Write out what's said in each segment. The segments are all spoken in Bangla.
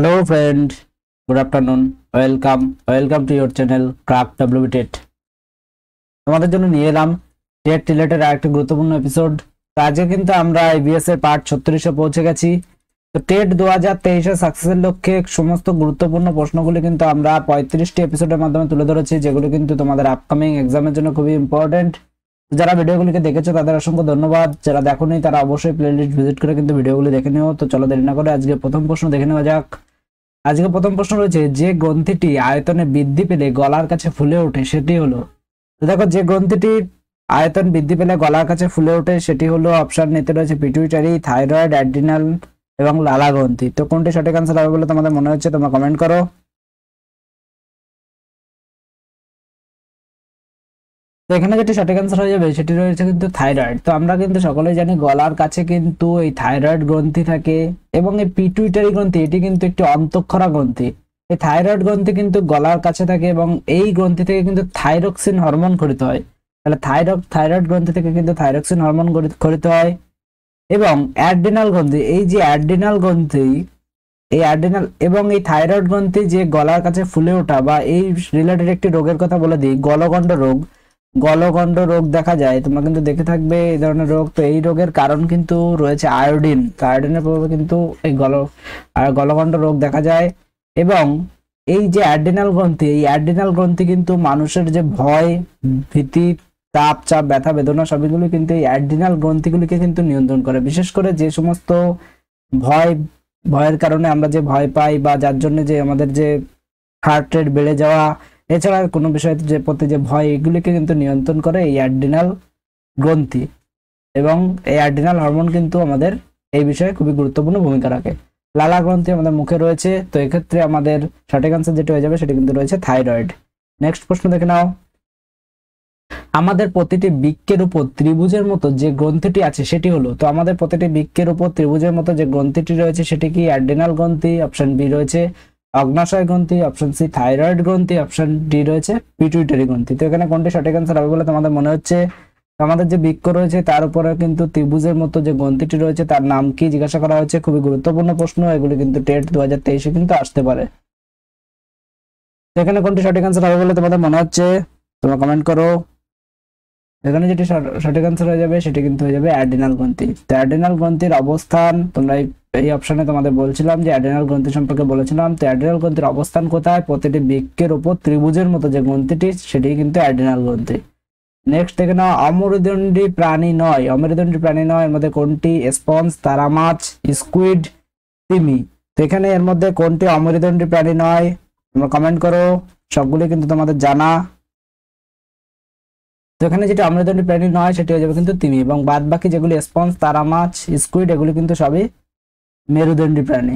Hello friend, good afternoon. Welcome to your channel Craft WBTET. তোমাদের জন্য নিয়ে এলাম টেট রিলেটেড আরেকটা গুরুত্বপূর্ণ এপিসোড। আজকে কিন্তু আমরা IBS এর পার্ট 36 পৌঁছে গেছি। তো টেট 2023 এর সাকসেসের লক্ষ্যে সমস্ত গুরুত্বপূর্ণ প্রশ্নগুলি কিন্তু আমরা 35টি এপিসোডের মাধ্যমে তুলে ধরেছি, যেগুলো কিন্তু তোমাদের আপকামিং এক্সামের জন্য খুবই ইম্পর্টেন্ট। যারা ভিডিওগুলিকে দেখেছো তাদের অসংখ্য ধন্যবাদ, যারা দেখোনি তারা অবশ্যই প্লেলিস্ট ভিজিট করে কিন্তু ভিডিওগুলি দেখে নিও। তো চলো দেরি না করে আজকে প্রথম প্রশ্ন দেখে নেওয়া যাক। আজকে প্রথম প্রশ্ন রয়েছে, যে গ্রন্থিটি আয়তনে বৃদ্ধি পেলে গলার কাছে ফুলে ওঠে সেটি হলো। তো দেখো, যে গ্রন্থিটি আয়তন বৃদ্ধি পেলে গলার কাছে ফুলে ওঠে সেটি হলো, অপশন নিতে রয়েছে পিটুইটারি, থাইরয়েড, অ্যাড্রিনাল এবং লালা গ্রন্থি। তো কোনটি সঠিক আনসার হবে বলে তোমাদের মনে হচ্ছে তোমরা কমেন্ট করো। তো এখানে যেটি সঠিক আনসার হয়ে যাবে সেটি রয়েছে কিন্তু থাইরয়েড। তো আমরা কিন্তু সকলেই জানি গলার কাছে কিন্তু এই থাইরয়েড গ্রন্থি থাকে এবং এই পিটুইটারি গ্রন্থি এটি কিন্তু একটি অন্তঃক্ষরা গ্রন্থি। এই থাইরয়েড গ্রন্থি কিন্তু গলার কাছে থাকে এবং এই গ্রন্থি থেকে কিন্তু থাইরক্সিন হরমোন খরিত হয়। তাহলে থাইরয়েড গ্রন্থি থেকে কিন্তু থাইরক্সিন হরমোন খরিত হয়। এবং অ্যাড্রিনাল গ্রন্থি, এই যে অ্যাড্রিনাল গ্রন্থি, এই অ্যাড্রিনাল এবং এই থাইরয়েড গ্রন্থি যে গলার কাছে ফুলে ওঠা বা এই রিলেটেড একটি রোগের কথা বলে দিই, গলগণ্ড রোগ দেখা যায়। তোমরা কিন্তু দেখে থাকবে এই ধরনের রোগ। তো এই রোগের কারণ কিন্তু রয়েছে আয়োডিন। তো আয়োডিনের প্রভাবে কিন্তু এই গলগণ্ড রোগ দেখা যায়। এবং এই যে অ্যাড্রিনাল গ্রন্থি, এই অ্যাড্রিনাল গ্রন্থি কিন্তু মানুষের যে ভয়, ভীতি, তাপ, চাপ, ব্যথা, বেদনা সবগুলো কিন্তু এই অ্যাড্রিনাল গ্রন্থিগুলিকে কিন্তু নিয়ন্ত্রণ করে। বিশেষ করে যে সমস্ত ভয়ের কারণে আমরা যে ভয় পাই বা যার জন্য যে আমাদের যে হার্ট রেট বেড়ে যাওয়া, এছাড়া কোনো বিষয়ের যে প্রতি যে ভয়, এগুলিকে কিন্তু নিয়ন্ত্রণ করে এই অ্যাড্রিনাল গ্রন্থি। এবং এই অ্যাড্রিনাল হরমোন কিন্তু আমাদের এই বিষয়ে খুবই গুরুত্বপূর্ণ ভূমিকা রাখে। লালা গ্রন্থি আমাদের মুখে রয়েছে। তো এক্ষেত্রে আমাদের সঠিক আনসার যেটা হয়ে যাবে সেটি কিন্তু রয়েছে থাইরয়েড। নেক্সট প্রশ্ন দেখে নাও। আমাদের প্রতিটি বৃক্কের উপর ত্রিভুজের মতো যে গ্রন্থিটি আছে সেটি হলো। তো আমাদের প্রতিটি বৃক্কের উপর ত্রিভুজের মতো যে গ্রন্থিটি রয়েছে সেটি কি? অ্যাড্রিনাল গ্রন্থি, অপশন বি রয়েছে অগ্নাশয় গ্রন্থি, অপশন সি থাইরয়েড গ্রন্থি, অপশন ডি রয়েছে পিটুইটারি গ্রন্থি। তো এখানে কোনটি সঠিক আনসার হবে বলে তোমাদের মনে হচ্ছে? আমাদের যে বৃক্ক রয়েছে তার উপরে কিন্তু ত্রিভুজের মতো যে গ্রন্থিটি রয়েছে তার নাম কি জিজ্ঞাসা করা হয়েছে। খুবই গুরুত্বপূর্ণ প্রশ্ন, এগুলি কিন্তু টেট 2023 কিন্তু আসতে পারে। এখানে কোনটি সঠিক আনসার হবে বলে তোমাদের মনে হচ্ছে তোমরা কমেন্ট করো। এখানে যেটি সঠিক আনসার হয়ে যাবে সেটি কিন্তু হয়ে যাবে অ্যাড্রিনাল গ্রন্থি। তো অ্যাড্রিনাল গ্রন্থির অবস্থান, তোমরা এই অপশনে তোমাদের বলছিলাম যে অ্যাড্রিনাল গ্রন্থি সম্পর্কে বলেছিলাম। তো অ্যাড্রিনাল গ্রন্থির অবস্থান কোথায়? প্রতিটি বৃক্কের উপর ত্রিভুজের মতো যে গ্রন্থিটি সেটি কিন্তু অ্যাড্রিনাল গ্রন্থি। নেক্সট দেখে নাও, অমেরুদণ্ডী প্রাণী নয় এর মধ্যে কোনটি? স্পঞ্জ, তারামাছ, স্কুইড, তিমি। তো এখানে এর মধ্যে কোনটি অমেরুদণ্ডী প্রাণী নয়? তোমরা কমেন্ট করো, সবগুলি কিন্তু তোমাদের জানা। তো এখানে যেটা অমেরুদণ্ডী প্রাণী নয় সেটি হয়ে যাবে কিন্তু তিমি, এবং বাদ বাকি যেগুলি স্পঞ্জ, তারামাছ, স্কুইড, এগুলি কিন্তু সবই মেরুদণ্ডী প্রাণী।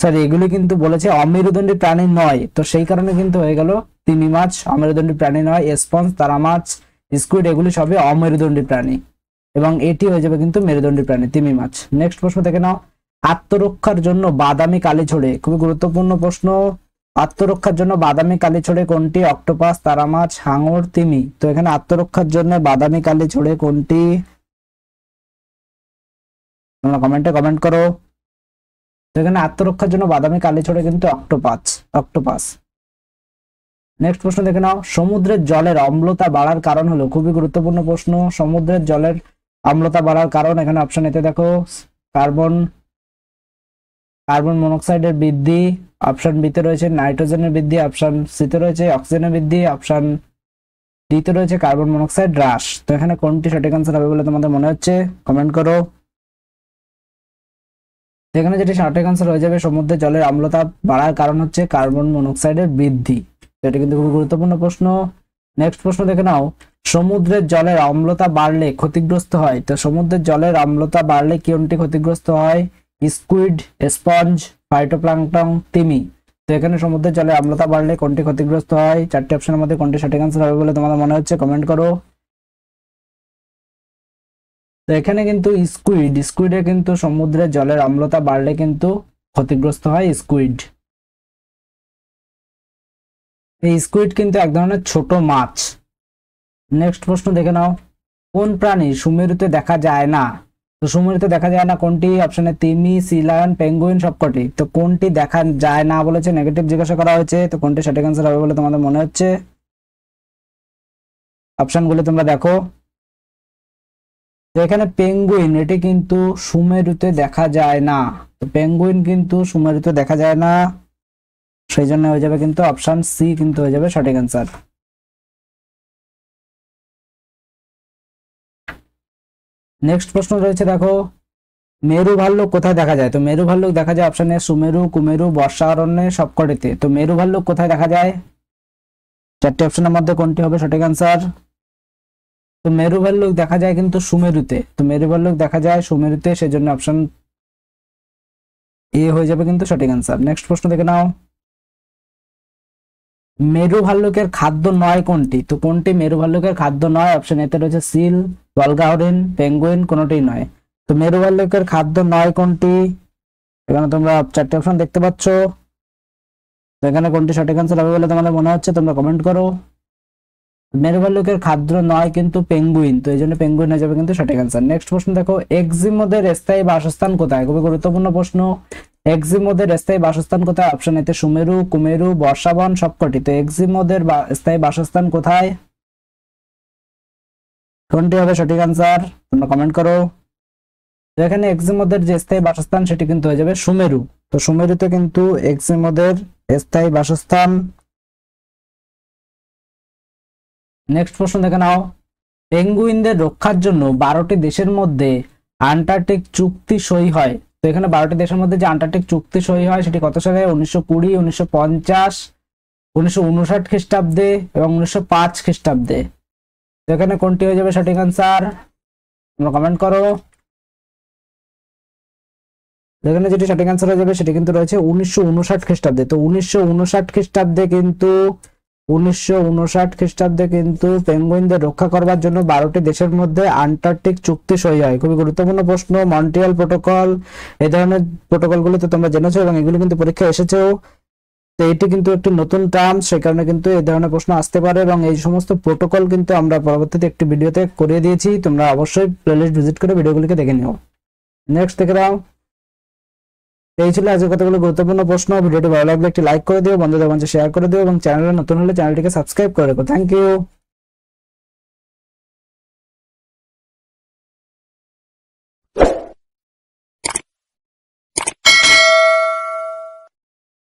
সরি, এগুলি কিন্তু বলেছে অমেরুদণ্ডী প্রাণী নয়, তো সেই কারণে কিন্তু হয়ে গেল তিমি মাছ অমেরুদণ্ডী প্রাণী নয়। স্পঞ্জ, তারামাছ, স্কুইড এগুলি সবই অমেরুদণ্ডী প্রাণী এবং এটি হয়ে যাবে কিন্তু মেরুদণ্ডী প্রাণী, তিমি মাছ। নেক্সট প্রশ্ন দেখে নাও। আত্মরক্ষার জন্য বাদামি কালি ছড়ে, খুবই গুরুত্বপূর্ণ প্রশ্ন। আত্মরক্ষার জন্য বাদামি কালি ছড়ে কোনটি? অক্টোপাস, তারামাছ, হাঙর, তিমি। তো এখানে আত্মরক্ষার জন্য বাদামি কালি ছড়ে কোনটি? তোমরা কমেন্ট করো। তো এখানে আত্মরক্ষার জন্য বাদামি কালি ছড়ে কিন্তু অক্টোপাস। নেক্সট প্রশ্ন দেখে নাও। সমুদ্রের জলের অম্লতা বাড়ার কারণ হলো, খুবই গুরুত্বপূর্ণ প্রশ্ন। সমুদ্রের জলের অম্লতা বাড়ার কারণ, এখানে অপশন এতে দেখো কার্বন মনোক্সাইডের বৃদ্ধি, অপশন বিতে রয়েছে নাইট্রোজেনের বৃদ্ধি, অপশন সিতে রয়েছে অক্সিজেনের বৃদ্ধি, অপশন ডিতে রয়েছে কার্বন মনোক্সাইড হ্রাস। তো এখানে কোনটি সঠিক আনসার হবে বলে তোমাদের মনে হচ্ছে? কমেন্ট করো। এখানে যেটি সঠিক আনসার হয়ে যাবে, সমুদ্রের জলের অম্লতা বাড়ার কারণ হচ্ছে কার্বন মনোক্সাইডের বৃদ্ধি। এটা কিন্তু খুব গুরুত্বপূর্ণ প্রশ্ন। নেক্সট প্রশ্ন দেখে নাও। সমুদ্রের জলের অম্লতা বাড়লে ক্ষতিগ্রস্ত হয়। তো সমুদ্রের জলের অম্লতা বাড়লে কোনটি ক্ষতিগ্রস্ত হয়? স্কুইড, স্পঞ্জ, ফাইটোপ্লাঙ্কটন, তিমি। তো এখানে সমুদ্রের জলের অম্লতা বাড়লে কোনটি ক্ষতিগ্রস্ত হয়? চারটি অপশনের মধ্যে কোনটি সঠিক আনসার হবে বলে তোমাদের মনে হচ্ছে? কমেন্ট করো। তো এখানে কিন্তু স্কুইডে কিন্তু সমুদ্রের জলের অম্লতা বাড়লে কিন্তু ক্ষতিগ্রস্ত হয় স্কুইড। এই স্কুইড কিন্তু এক ধরনের ছোট মাছ। নেক্সট প্রশ্ন দেখে নাও। কোন প্রাণী সুমেরুতে দেখা যায় না? তো তো সুমেরুতে দেখা যায় না কোনটি? অপশনে তিমি, সি লায়ন, পেঙ্গুইন সবকটি। তো কোনটি দেখা যায় না বলেছে, নেগেটিভ জিজ্ঞাসা করা হয়েছে। তো কোনটি সঠিক অ্যান্সার হবে বলে তোমাদের মনে হচ্ছে? অপশনগুলো তোমরা দেখো। তো এখানে পেঙ্গুইন, এটি কিন্তু সুমেরুতে দেখা যায় না। তো পেঙ্গুইন কিন্তু সুমেরুতে দেখা যায় না, সেই জন্য হয়ে যাবে কিন্তু অপশন সি কিন্তু হয়ে যাবে সঠিক অ্যান্সার। নেক্সট প্রশ্ন রয়েছে দেখো, মেরু ভাল্লুক কোথায় দেখা যায়? তো মেরু ভাল্লুক দেখা যায় অপশনে সুমেরু, কুমেরু, বর্ষা অরণ্যে সবকটিতে। তো মেরু ভাল্লুক কোথায় দেখা যায়? চারটি অপশনের মধ্যে কোনটি হবে সঠিক অ্যান্সার? তো মেরু ভাল্লুক দেখা যায় কিন্তু সুমেরুতে। তো মেরু ভাল্লুক দেখা যায় সুমেরুতে, সেজন্য অপশন এ হয়ে যাবে কিন্তু সঠিক অ্যান্সার। নেক্সট প্রশ্ন দেখে নাও, মেরু ভাল্লুকের খাদ্য নয় কোনটি? তো কোনটি মেরু ভাল্লুকের খাদ্য নয়? অপশন এতে রয়েছে সিল, বলগা হরিণ, পেঙ্গুইন, কোনটি নয়। তো মেরু ভাল্লুকের খাদ্য নয় কোনটি? এখানে তোমরা চারটি অপশন দেখতে পাচ্ছ। তো এখানে কোনটি সঠিক অ্যান্সার হবে বলে তোমাদের মনে হচ্ছে তোমরা কমেন্ট করো। মেরু ভাল্লুকের খাদ্য নয় কিন্তু পেঙ্গুইন, তো এই জন্য পেঙ্গুইন হয়ে যাবে কিন্তু সঠিক অ্যান্সার। নেক্সট প্রশ্ন দেখো, এক্সিমোদের স্থায়ী বাসস্থান কোথায়? খুবই গুরুত্বপূর্ণ প্রশ্ন। এক্সিমোদের স্থায়ী বাসস্থান কোথায়? অপশন এতে সুমেরু, কুমেরু, বর্ষাবন সবকটি। তো এক্সিমোদের স্থায়ী বাসস্থান কোথায়? কোনটি হবে সঠিক অ্যান্সার? তোমরা কমেন্ট করো। তো এখানে এক্সিমোদের যে স্থায়ী বাসস্থান সেটি কিন্তু হয়ে যাবে সুমেরু। তো সুমেরুতে কিন্তু এক্সিমোদের স্থায়ী বাসস্থান। নেক্সট প্রশ্ন দেখে নাও, পেঙ্গুইনদের রক্ষার জন্য 12টি দেশের মধ্যে আন্টার্কটিক চুক্তি সই হয়। তো এখানে 12টি দেশের মধ্যে যে আন্টার্কটিক চুক্তি সই হয় সেটি কত সালে? 1920, 1950, 1959 খ্রিস্টাব্দে এবং 1905 খ্রিস্টাব্দে। তো এখানে কোনটি হয়ে যাবে সঠিক অ্যান্সার? তোমরা কমেন্ট করো। এখানে যেটি সঠিক অ্যান্সার হয়ে যাবে সেটি কিন্তু রয়েছে 1959 খ্রিস্টাব্দে। তো 1959 খ্রিস্টাব্দে কিন্তু 1959 খ্রিস্টাব্দে কিন্তু পেঙ্গুইনদের রক্ষা করবার জন্য 12টি দেশের মধ্যে আন্টার্কটিক চুক্তি সই হয়। খুবই গুরুত্বপূর্ণ প্রশ্ন। মন্ট্রিয়াল প্রোটোকল, এই ধরনের প্রোটোকলগুলো তো তোমরা জেনেছো এবং এগুলো কিন্তু পরীক্ষা এসেছেও। তো এটি কিন্তু একটি নতুন টার্ম, সেই কারণে কিন্তু এই ধরনের প্রশ্ন আসতে পারে এবং এই সমস্ত প্রোটোকল কিন্তু আমরা পরবর্তীতে একটি ভিডিওতে করিয়ে দিয়েছি। তোমরা অবশ্যই প্লেলিস্ট ভিজিট করে ভিডিওগুলিকে দেখে নিও। নেক্সট দেখে নাও, এই ছিল আজকে কতগুলো গুরুত্বপূর্ণ প্রশ্ন। ভিডিওটি ভালো লাগলে একটি লাইক করে দিও, বন্ধুদের মাঝে শেয়ার করে দিও এবং চ্যানেলে নতুন হলে চ্যানেলটিকে সাবস্ক্রাইব করে রাখো। Thank you.